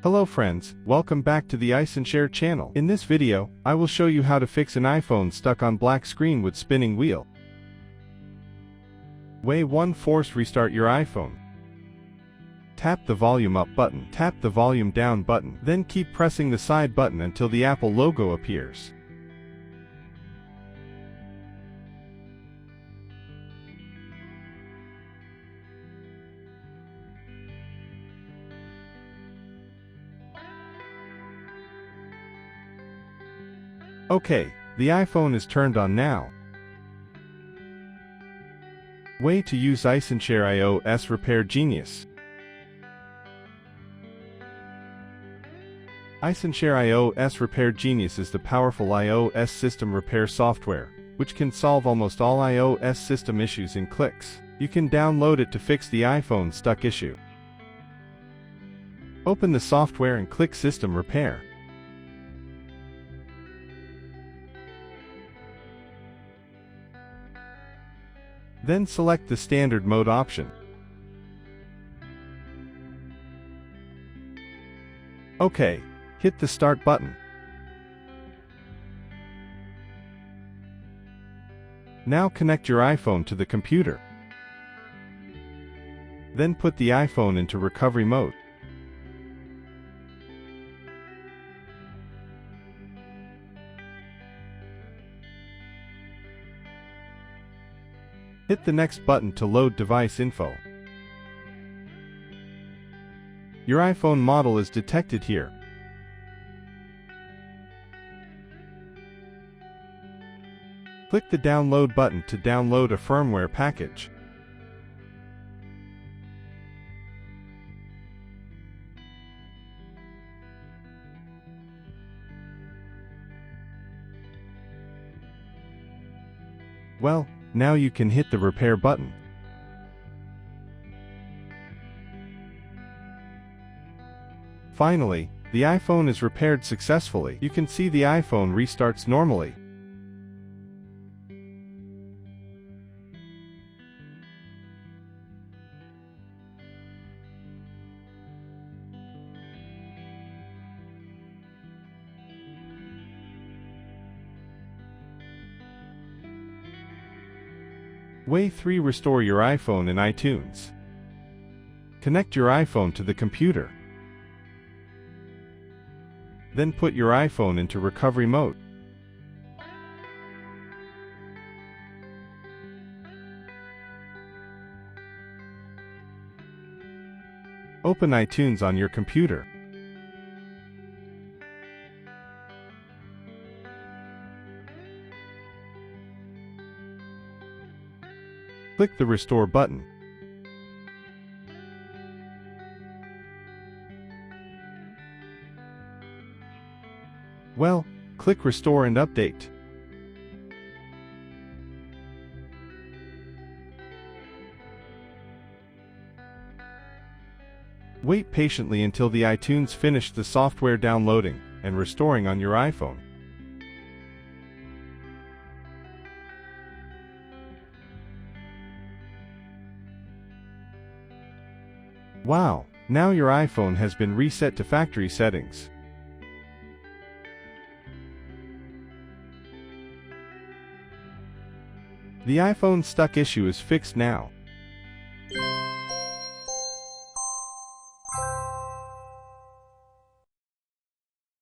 Hello friends, welcome back to the iSunshare channel. In this video, I will show you how to fix an iPhone stuck on black screen with spinning wheel. Way 1. Force restart your iPhone. Tap the volume up button, tap the volume down button, then keep pressing the side button until the Apple logo appears. Okay, the iPhone is turned on now. Way to use iSunshare iOS Repair Genius. iSunshare iOS Repair Genius is the powerful iOS system repair software, which can solve almost all iOS system issues in clicks. You can download it to fix the iPhone stuck issue. Open the software and click System Repair. Then select the Standard Mode option. OK, hit the Start button. Now connect your iPhone to the computer. Then put the iPhone into recovery mode. Hit the next button to load device info. Your iPhone model is detected here. Click the Download button to download a firmware package. Well, now you can hit the repair button. Finally, the iPhone is repaired successfully. You can see the iPhone restarts normally. Way 3. Restore your iPhone in iTunes. Connect your iPhone to the computer. Then put your iPhone into recovery mode. Open iTunes on your computer. Click the Restore button. Well, click Restore and Update. Wait patiently until the iTunes finish the software downloading and restoring on your iPhone. Wow, now your iPhone has been reset to factory settings. The iPhone stuck issue is fixed now.